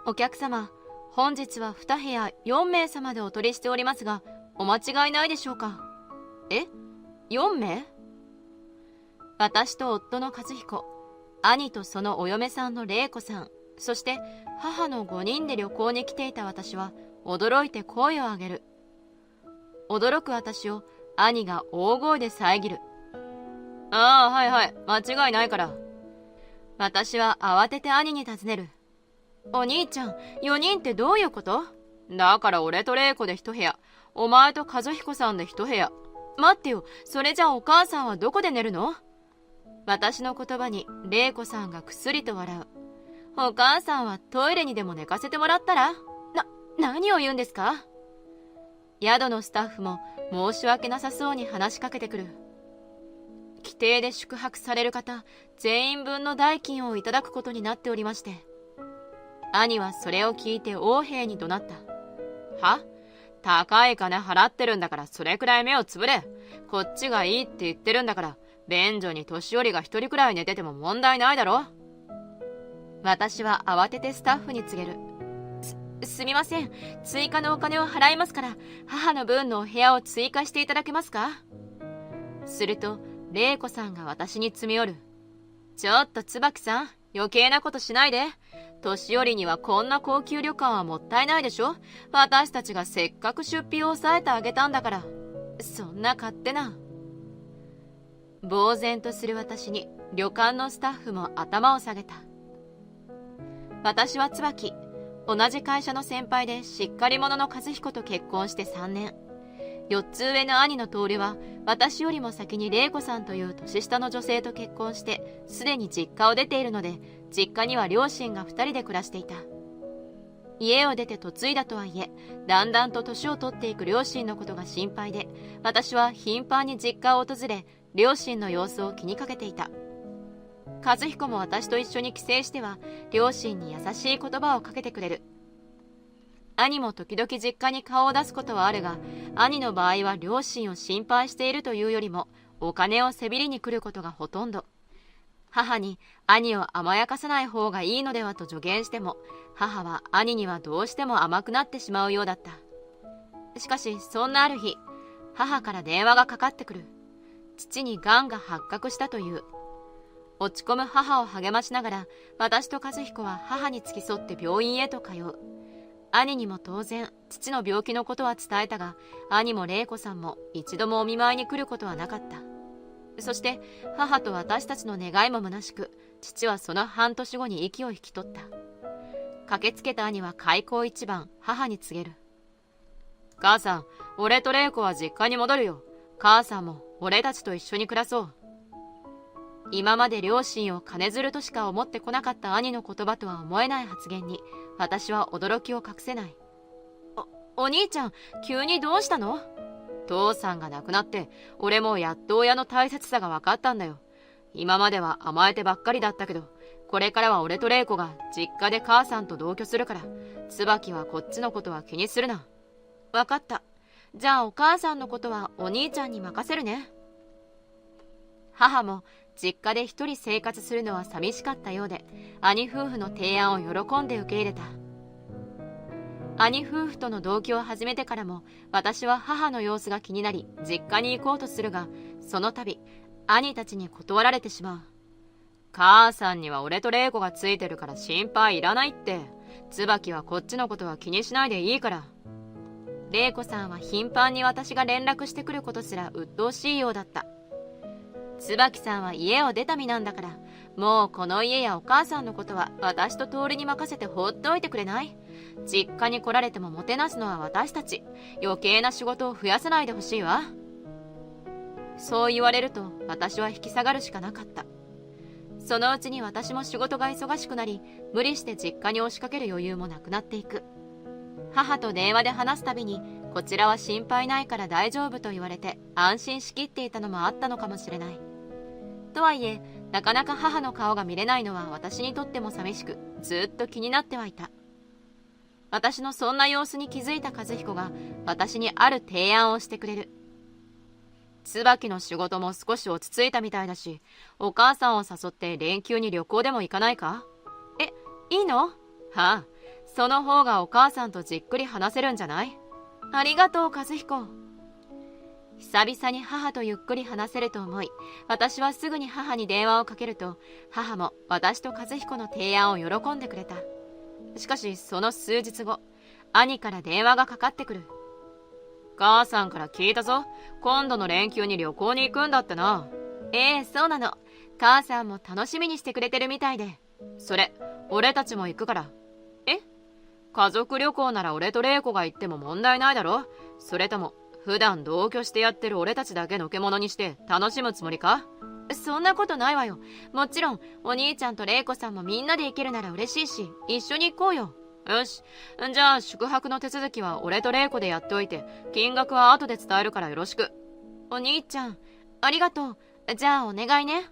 お客様、本日は2部屋4名様でお取りしておりますが、お間違いないでしょうか。え ?4 名？私と夫の和彦、兄とそのお嫁さんの玲子さん、そして母の5人で旅行に来ていた私は驚いて声を上げる。驚く私を兄が大声で遮る。ああ、はいはい、間違いないから。私は慌てて兄に尋ねる。お兄ちゃん、4人ってどういうこと？だから俺と玲子で1部屋、お前と和彦さんで1部屋。待ってよ、それじゃあお母さんはどこで寝るの？私の言葉に玲子さんがくすりと笑う。お母さんはトイレにでも寝かせてもらったら？何を言うんですか？宿のスタッフも申し訳なさそうに話しかけてくる。規定で宿泊される方全員分の代金をいただくことになっておりまして。兄はそれを聞いて横柄に怒鳴った。は？高い金払ってるんだからそれくらい目をつぶれ。こっちがいいって言ってるんだから、便所に年寄りが一人くらい寝てても問題ないだろ。私は慌ててスタッフに告げる。すみません。追加のお金を払いますから、母の分のお部屋を追加していただけますか？すると、玲子さんが私に詰め寄る。ちょっと椿さん、余計なことしないで。年寄りにはこんな高級旅館はもったいないでしょ。私たちがせっかく出費を抑えてあげたんだから。そんな勝手な。呆然とする私に旅館のスタッフも頭を下げた。私は椿、同じ会社の先輩でしっかり者の和彦と結婚して3年。4つ上の兄の徹は私よりも先に玲子さんという年下の女性と結婚してすでに実家を出ているので、実家には両親が2人で暮らしていた。家を出て嫁いだとはいえ、だんだんと年を取っていく両親のことが心配で、私は頻繁に実家を訪れ、両親の様子を気にかけていた。和彦も私と一緒に帰省しては両親に優しい言葉をかけてくれる。兄も時々実家に顔を出すことはあるが、兄の場合は両親を心配しているというよりもお金をせびりに来ることがほとんど。母に兄を甘やかさない方がいいのではと助言しても、母は兄にはどうしても甘くなってしまうようだった。しかしそんなある日、母から電話がかかってくる。父にがんが発覚したという。落ち込む母を励ましながら、私と和彦は母に付き添って病院へと通う。兄にも当然父の病気のことは伝えたが、兄も玲子さんも一度もお見舞いに来ることはなかった。そして母と私たちの願いも虚しく、父はその半年後に息を引き取った。駆けつけた兄は開口一番母に告げる。母さん、俺と玲子は実家に戻るよ。母さんも俺たちと一緒に暮らそう。今まで両親を金づるとしか思ってこなかった兄の言葉とは思えない発言に、私は驚きを隠せない。お兄ちゃん、急にどうしたの？父さんが亡くなって、俺もやっと親の大切さが分かったんだよ。今までは甘えてばっかりだったけど、これからは俺と玲子が実家で母さんと同居するから、椿はこっちのことは気にするな。分かった。じゃあお母さんのことはお兄ちゃんに任せるね。母も実家で一人生活するのは寂しかったようで、兄夫婦の提案を喜んで受け入れた。兄夫婦との同居を始めてからも、私は母の様子が気になり実家に行こうとするが、その度兄たちに断られてしまう。母さんには俺と玲子がついてるから心配いらないって。椿はこっちのことは気にしないでいいから。玲子さんは頻繁に私が連絡してくることすら鬱陶しいようだった。椿さんは家を出た身なんだから、もうこの家やお母さんのことは私と徹に任せて放っておいてくれない？実家に来られてももてなすのは私たち。余計な仕事を増やさないでほしいわ。そう言われると私は引き下がるしかなかった。そのうちに私も仕事が忙しくなり、無理して実家に押しかける余裕もなくなっていく。母と電話で話すたびに、こちらは心配ないから大丈夫と言われて安心しきっていたのもあったのかもしれない。とはいえ、なかなか母の顔が見れないのは私にとっても寂しく、ずっと気になってはいた。私のそんな様子に気づいた和彦が私にある提案をしてくれる。椿の仕事も少し落ち着いたみたいだし、お母さんを誘って連休に旅行でも行かないか？いいの？はあ、その方がお母さんとじっくり話せるんじゃない？ありがとう、和彦。久々に母とゆっくり話せると思い、私はすぐに母に電話をかけると、母も私と和彦の提案を喜んでくれた。しかしその数日後、兄から電話がかかってくる。母さんから聞いたぞ。今度の連休に旅行に行くんだってな。そうなの。母さんも楽しみにしてくれてるみたいで。それ、俺たちも行くから。家族旅行なら俺と玲子が行っても問題ないだろ？それとも普段同居してやってる俺たちだけのけ者にして楽しむつもりか？そんなことないわよ。もちろんお兄ちゃんと玲子さんもみんなで行けるなら嬉しいし、一緒に行こうよ。よし。じゃあ宿泊の手続きは俺と玲子でやっておいて、金額は後で伝えるからよろしく。お兄ちゃん、ありがとう。じゃあお願いね。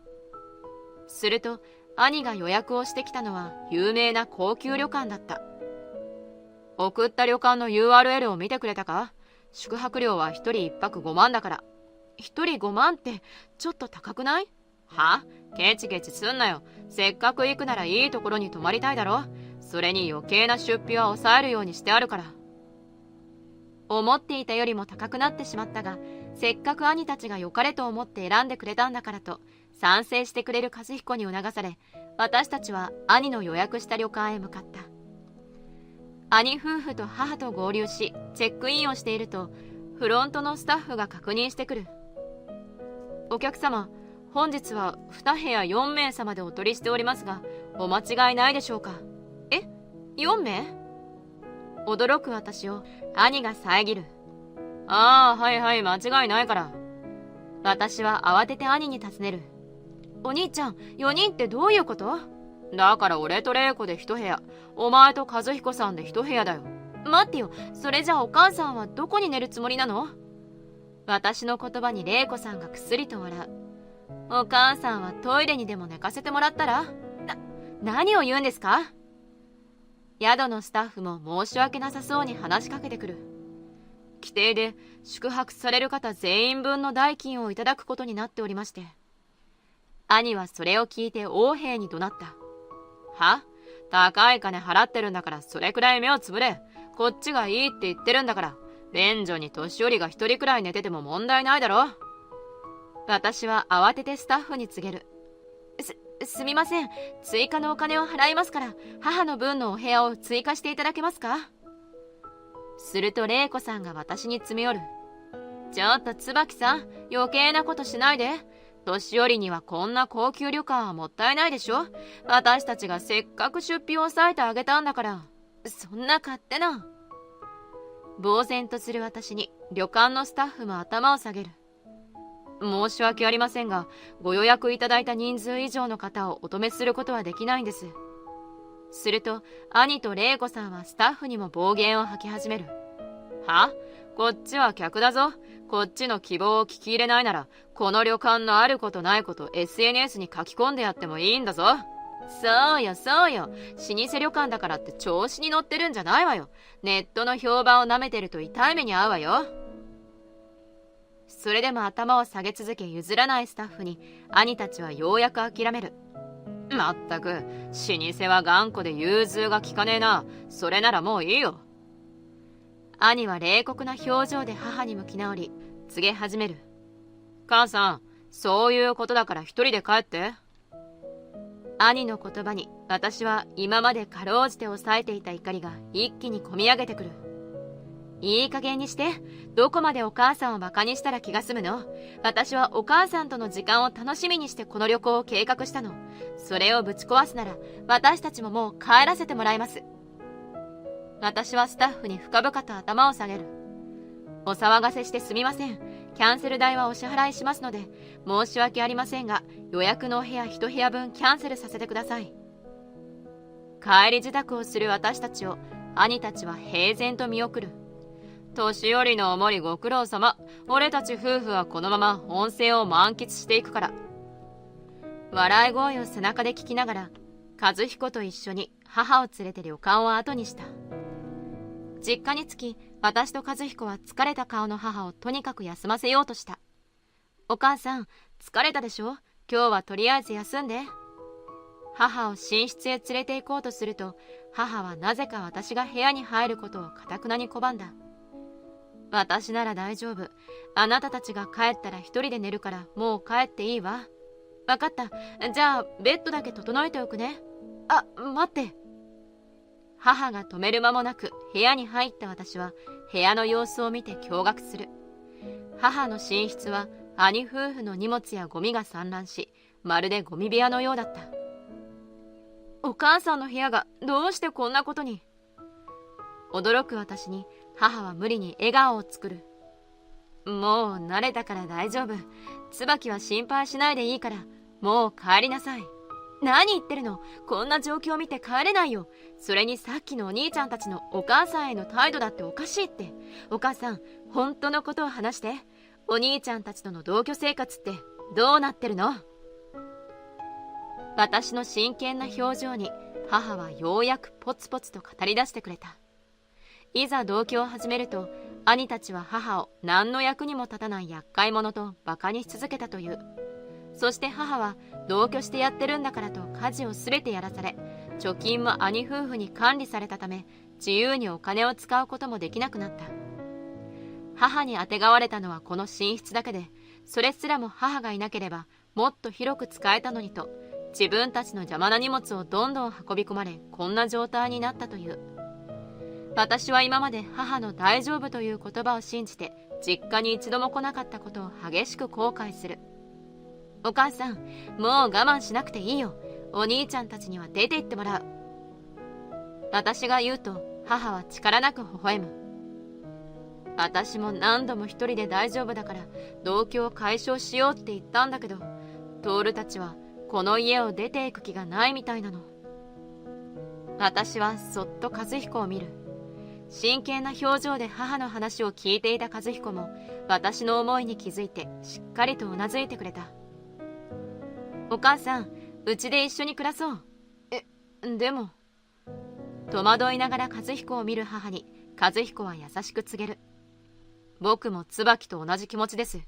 すると兄が予約をしてきたのは有名な高級旅館だった。送った旅館の URL を見てくれたか？宿泊料は1人1泊5万だから。1人5万ってちょっと高くない？は？ケチケチすんなよ。せっかく行くならいいところに泊まりたいだろ。それに余計な出費は抑えるようにしてあるから。思っていたよりも高くなってしまったが、せっかく兄たちが良かれと思って選んでくれたんだからと賛成してくれる和彦に促され、私たちは兄の予約した旅館へ向かった。兄夫婦と母と合流しチェックインをしていると、フロントのスタッフが確認してくる。お客様、本日は2部屋4名様でお取りしておりますが、お間違いないでしょうか？4名？驚く私を兄が遮る。はいはい、間違いないから。私は慌てて兄に尋ねる。お兄ちゃん、4人ってどういうこと？だから俺と玲子で1部屋、お前と和彦さんで1部屋だよ。待ってよ、それじゃあお母さんはどこに寝るつもりなの？私の言葉に玲子さんがくすりと笑う。お母さんはトイレにでも寝かせてもらったら？何を言うんですか？宿のスタッフも申し訳なさそうに話しかけてくる。規定で宿泊される方全員分の代金をいただくことになっておりまして。兄はそれを聞いて横柄に怒鳴った。は？高い金払ってるんだからそれくらい目をつぶれ。こっちがいいって言ってるんだから、便所に年寄りが一人くらい寝てても問題ないだろ。私は慌ててスタッフに告げる。すみません。追加のお金を払いますから、母の分のお部屋を追加していただけますか？すると玲子さんが私に詰め寄る。ちょっと椿さん、余計なことしないで。年寄りにはこんな高級旅館はもったいないでしょ。私たちがせっかく出費を抑えてあげたんだから。そんな勝手な。呆然とする私に旅館のスタッフも頭を下げる。申し訳ありませんが、ご予約いただいた人数以上の方をお止めすることはできないんです。すると兄と玲子さんはスタッフにも暴言を吐き始める。は？こっちは客だぞ。こっちの希望を聞き入れないなら、この旅館のあることないこと SNS に書き込んでやってもいいんだぞ。そうよそうよ。老舗旅館だからって調子に乗ってるんじゃないわよ。ネットの評判をなめてると痛い目に遭うわよ。それでも頭を下げ続け譲らないスタッフに兄たちはようやく諦める。まったく、老舗は頑固で融通が利かねえな。それならもういいよ。兄は冷酷な表情で母に向き直り告げ始める。母さん、そういうことだから一人で帰って。兄の言葉に私は今までかろうじて抑えていた怒りが一気にこみ上げてくる。いい加減にして。どこまでお母さんをバカにしたら気が済むの？私はお母さんとの時間を楽しみにしてこの旅行を計画したの。それをぶち壊すなら私たちももう帰らせてもらいます。私はスタッフに深々と頭を下げる。お騒がせしてすみません。キャンセル代はお支払いしますので、申し訳ありませんが、予約のお部屋1部屋分キャンセルさせてください。帰り支度をする私たちを兄たちは平然と見送る。年寄りのおもりご苦労様。俺たち夫婦はこのまま温泉を満喫していくから。笑い声を背中で聞きながら、和彦と一緒に母を連れて旅館を後にした。実家に着き、私と和彦は疲れた顔の母をとにかく休ませようとした。お母さん、疲れたでしょ？今日はとりあえず休んで。母を寝室へ連れて行こうとすると、母はなぜか私が部屋に入ることを堅くなに拒んだ。私なら大丈夫。あなたたちが帰ったら一人で寝るからもう帰っていいわ。わかった。じゃあベッドだけ整えておくね。あ、待って。母が止める間もなく部屋に入った私は部屋の様子を見て驚愕する。母の寝室は兄夫婦の荷物やゴミが散乱し、まるでゴミ部屋のようだった。お母さんの部屋がどうしてこんなことに。驚く私に母は無理に笑顔を作る。もう慣れたから大丈夫。椿は心配しないでいいから、もう帰りなさい。何言ってるの。こんな状況を見て帰れないよ。それにさっきのお兄ちゃんたちのお母さんへの態度だっておかしいって。お母さん、本当のことを話して。お兄ちゃんたちとの同居生活ってどうなってるの？私の真剣な表情に母はようやくポツポツと語り出してくれた。いざ同居を始めると、兄たちは母を何の役にも立たない厄介者とバカにし続けたという。そして母は同居してやってるんだからと家事をすべてやらされ、貯金も兄夫婦に管理されたため、自由にお金を使うこともできなくなった。母にあてがわれたのはこの寝室だけで、それすらも母がいなければもっと広く使えたのにと、自分たちの邪魔な荷物をどんどん運び込まれ、こんな状態になったという。私は今まで母の大丈夫という言葉を信じて実家に一度も来なかったことを激しく後悔する。お母さん、もう我慢しなくていいよ。お兄ちゃんたちには出て行ってもらう。私が言うと母は力なく微笑む。私も何度も一人で大丈夫だから同居を解消しようって言ったんだけど、徹たちはこの家を出ていく気がないみたいなの。私はそっと和彦を見る。真剣な表情で母の話を聞いていた和彦も私の思いに気づいてしっかりとうなずいてくれた。お母さん、うちで一緒に暮らそう。でも。戸惑いながら和彦を見る母に和彦は優しく告げる。僕も椿と同じ気持ちです。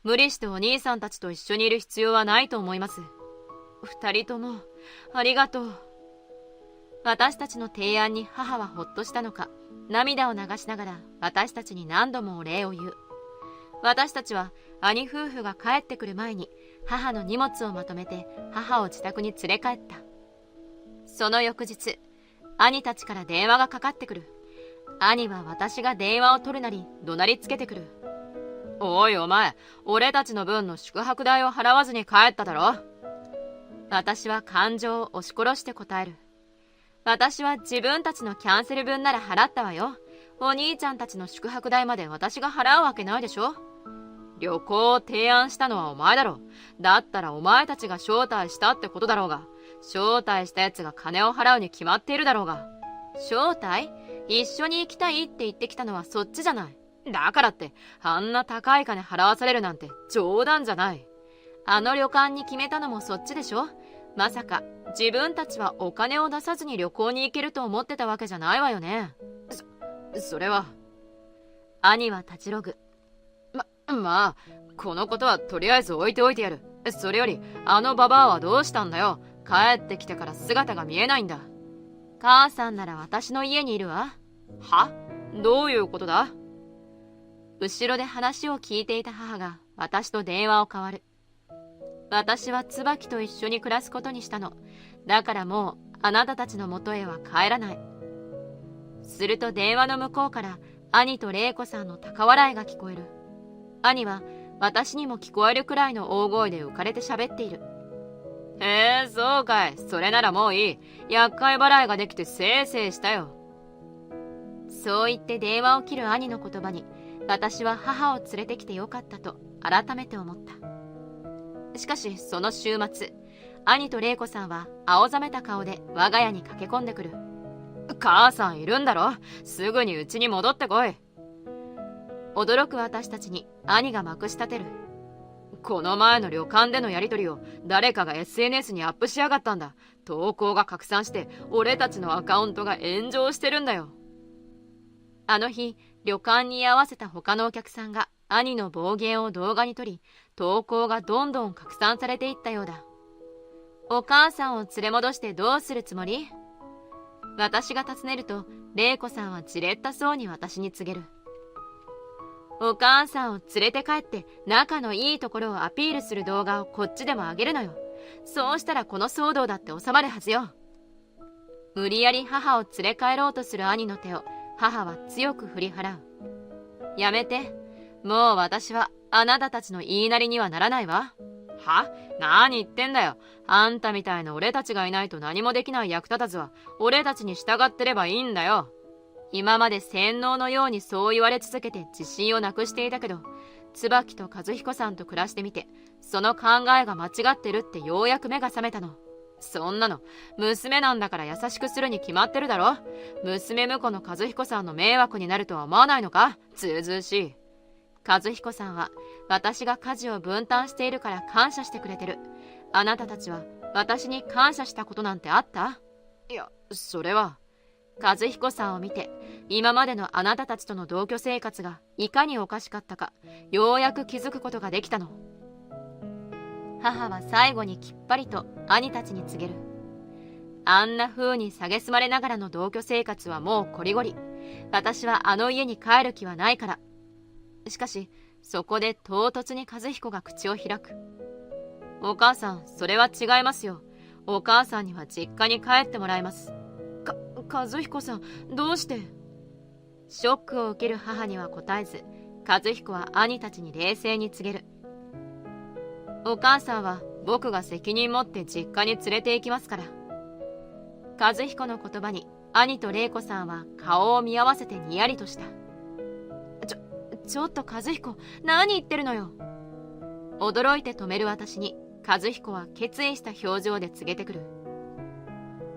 無理してお兄さんたちと一緒にいる必要はないと思います。二人ともありがとう。私たちの提案に母はほっとしたのか、涙を流しながら私たちに何度もお礼を言う。私たちは兄夫婦が帰ってくる前に母の荷物をまとめて母を自宅に連れ帰った。その翌日、兄たちから電話がかかってくる。兄は私が電話を取るなり怒鳴りつけてくる。おいお前、俺たちの分の宿泊代を払わずに帰っただろ。私は感情を押し殺して答える。私は自分たちのキャンセル分なら払ったわよ。お兄ちゃんたちの宿泊代まで私が払うわけないでしょ。旅行を提案したのはお前だろ。だったらお前たちが招待したってことだろうが、招待したやつが金を払うに決まっているだろうが。招待？一緒に行きたいって言ってきたのはそっちじゃない。だからってあんな高い金払わされるなんて冗談じゃない。あの旅館に決めたのもそっちでしょ。まさか自分たちはお金を出さずに旅行に行けると思ってたわけじゃないわよね。それは。兄は立ちろぐ。まあこのことはとりあえず置いておいてやる。それよりあのババアはどうしたんだよ。帰ってきてから姿が見えないんだ。母さんなら私の家にいるわ。は？どういうことだ？後ろで話を聞いていた母が私と電話を交わる。私は椿と一緒に暮らすことにしたの。だからもうあなたたちのもとへは帰らない。すると電話の向こうから兄と玲子さんの高笑いが聞こえる。兄は私にも聞こえるくらいの大声で浮かれて喋っている。へえ、そうかい。それならもういい。厄介払いができてせいせいしたよ。そう言って電話を切る兄の言葉に私は母を連れてきてよかったと改めて思った。しかしその週末、兄と玲子さんは青ざめた顔で我が家に駆け込んでくる。母さんいるんだろ。すぐに家に戻ってこい。驚く私たちに兄がまくし立てる。この前の旅館でのやりとりを誰かが SNS にアップしやがったんだ。投稿が拡散して俺たちのアカウントが炎上してるんだよ。あの日、旅館に居合わせた他のお客さんが兄の暴言を動画に撮り、投稿がどんどん拡散されていったようだ。お母さんを連れ戻してどうするつもり？私が尋ねると、玲子さんはじれったそうに私に告げる。お母さんを連れて帰って仲のいいところをアピールする動画をこっちでも上げるのよ。そうしたらこの騒動だって収まるはずよ。無理やり母を連れ帰ろうとする兄の手を母は強く振り払う。やめて。もう私はあなたたちの言いなりにはならないわ。は？何言ってんだよ。あんたみたいな俺たちがいないと何もできない役立たずは俺たちに従ってればいいんだよ。今まで洗脳のようにそう言われ続けて自信をなくしていたけど、椿と和彦さんと暮らしてみて、その考えが間違ってるってようやく目が覚めたの。そんなの娘なんだから優しくするに決まってるだろ。娘婿の和彦さんの迷惑になるとは思わないのか？ずうずうしい。和彦さんは私が家事を分担しているから感謝してくれてる。あなたたちは私に感謝したことなんてあった？いや、それは。和彦さんを見て、今までのあなたたちとの同居生活がいかにおかしかったか、ようやく気づくことができたの。母は最後にきっぱりと兄たちに告げる。あんな風に蔑まれながらの同居生活はもうこりごり。私はあの家に帰る気はないから。しかし、そこで唐突に和彦が口を開く。お母さん、それは違いますよ。お母さんには実家に帰ってもらいます。和彦さん、どうして？ショックを受ける母には答えず、和彦は兄たちに冷静に告げる。お母さんは僕が責任持って実家に連れて行きますから。和彦の言葉に兄と玲子さんは顔を見合わせてにやりとした。ちょっと和彦、何言ってるのよ。驚いて止める私に和彦は決意した表情で告げてくる。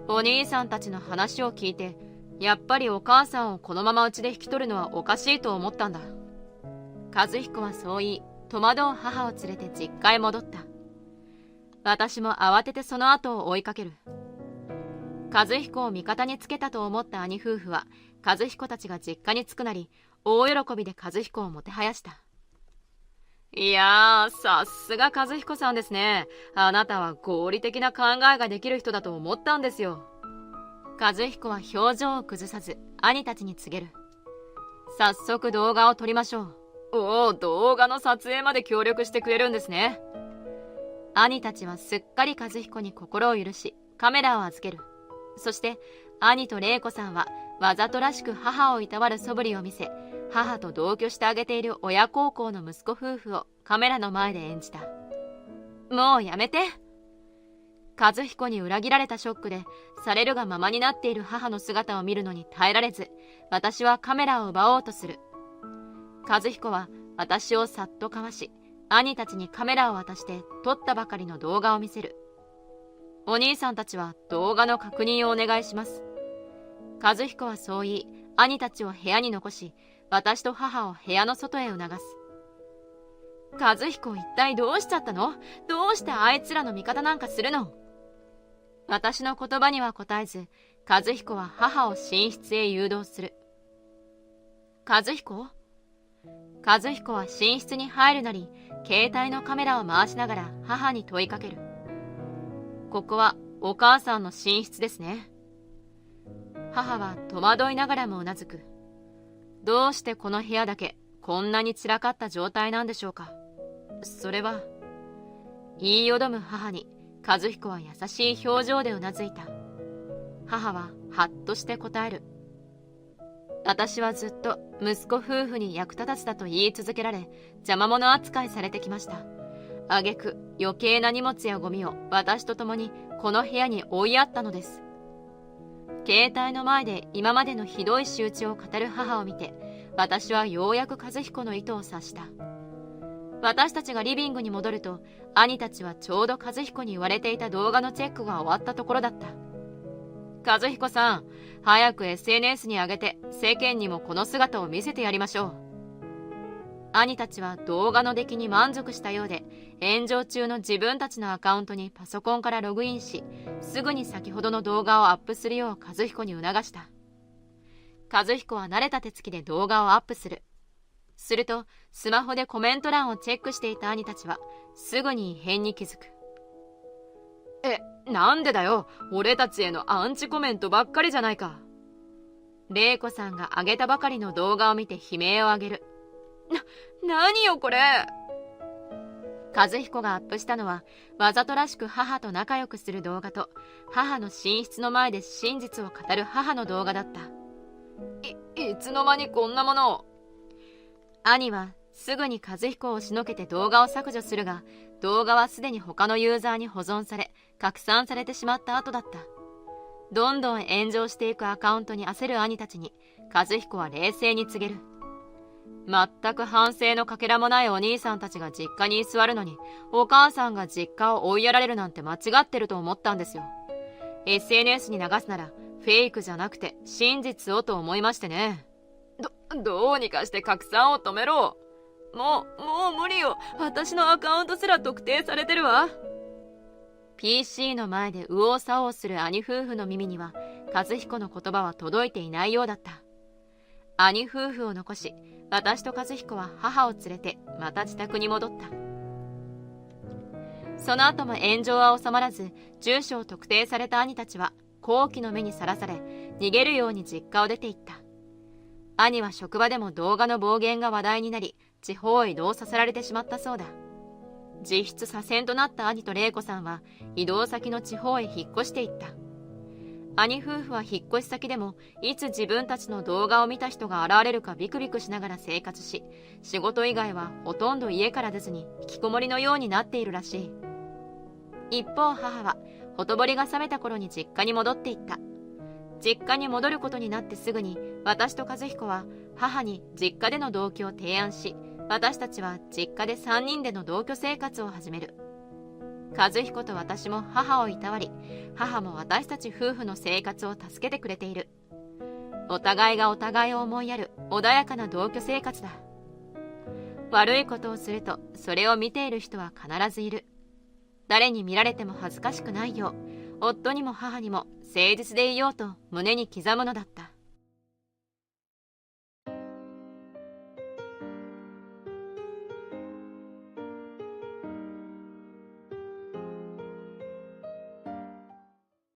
お兄さんたちの話を聞いて、やっぱりお母さんをこのままうちで引き取るのはおかしいと思ったんだ。和彦はそう言い、戸惑う母を連れて実家へ戻った。私も慌ててその後を追いかける。和彦を味方につけたと思った兄夫婦は、和彦たちが実家に着くなり、大喜びで和彦をもてはやした。いやー、さすが和彦さんですね。あなたは合理的な考えができる人だと思ったんですよ。和彦は表情を崩さず兄たちに告げる。早速動画を撮りましょう。おお、動画の撮影まで協力してくれるんですね。兄たちはすっかり和彦に心を許し、カメラを預ける。そして兄と玲子さんはわざとらしく母をいたわる素振りを見せ、母と同居してあげている親孝行の息子夫婦をカメラの前で演じた。もうやめて。和彦に裏切られたショックでされるがままになっている母の姿を見るのに耐えられず、私はカメラを奪おうとする。和彦は私をさっとかわし、兄たちにカメラを渡して撮ったばかりの動画を見せる。お兄さんたちは動画の確認をお願いします。和彦はそう言い、兄たちを部屋に残し、私と母を部屋の外へ促す。和彦、一体どうしちゃったの？どうしてあいつらの味方なんかするの？私の言葉には答えず、和彦は母を寝室へ誘導する。和彦は寝室に入るなり、携帯のカメラを回しながら母に問いかける。ここはお母さんの寝室ですね。母は戸惑いながらもうなずく。どうしてこの部屋だけこんなに散らかった状態なんでしょうか。それは、言いよどむ母に和彦は優しい表情でうなずいた。母ははっとして答える。私はずっと息子夫婦に役立たずだと言い続けられ、邪魔者扱いされてきました。挙句余計な荷物やゴミを私と共にこの部屋に追いやったのです。携帯の前で今までのひどい仕打ちを語る母を見て、私はようやく和彦の意図を察した。私たちがリビングに戻ると、兄たちはちょうど和彦に言われていた動画のチェックが終わったところだった。和彦さん、早く SNS に上げて世間にもこの姿を見せてやりましょう。兄たちは動画の出来に満足したようで、炎上中の自分たちのアカウントにパソコンからログインし、すぐに先ほどの動画をアップするよう和彦に促した。和彦は慣れた手つきで動画をアップする。すると、スマホでコメント欄をチェックしていた兄たちは、すぐに異変に気づく。なんでだよ。俺たちへのアンチコメントばっかりじゃないか。玲子さんが上げたばかりの動画を見て悲鳴を上げる。何よこれ。和彦がアップしたのは、わざとらしく母と仲良くする動画と、母の寝室の前で真実を語る母の動画だった。いつの間にこんなものを。兄はすぐに和彦を押しのけて動画を削除するが、動画はすでに他のユーザーに保存され、拡散されてしまった後だった。どんどん炎上していくアカウントに焦る兄たちに、和彦は冷静に告げる。全く反省のかけらもないお兄さんたちが実家に居座るのに、お母さんが実家を追いやられるなんて間違ってると思ったんですよ。SNS に流すならフェイクじゃなくて真実をと思いましてね。どうにかして拡散を止めろ。もう無理よ。私のアカウントすら特定されてるわ。PC の前で右往左往する兄夫婦の耳には、和彦の言葉は届いていないようだった。兄夫婦を残し、私と和彦は母を連れてまた自宅に戻った。その後も炎上は収まらず、住所を特定された兄たちは好奇の目にさらされ、逃げるように実家を出て行った。兄は職場でも動画の暴言が話題になり、地方へ移動させられてしまったそうだ。実質左遷となった兄と玲子さんは移動先の地方へ引っ越していった。兄夫婦は引っ越し先でもいつ自分たちの動画を見た人が現れるかビクビクしながら生活し、仕事以外はほとんど家から出ずに引きこもりのようになっているらしい。一方母はほとぼりが冷めた頃に実家に戻っていった。実家に戻ることになってすぐに、私と和彦は母に実家での同居を提案し、私たちは実家で3人での同居生活を始める。和彦と私も母をいたわり、母も私たち夫婦の生活を助けてくれている。お互いがお互いを思いやる穏やかな同居生活だ。悪いことをするとそれを見ている人は必ずいる。誰に見られても恥ずかしくないよう、夫にも母にも誠実でいようと胸に刻むのだった。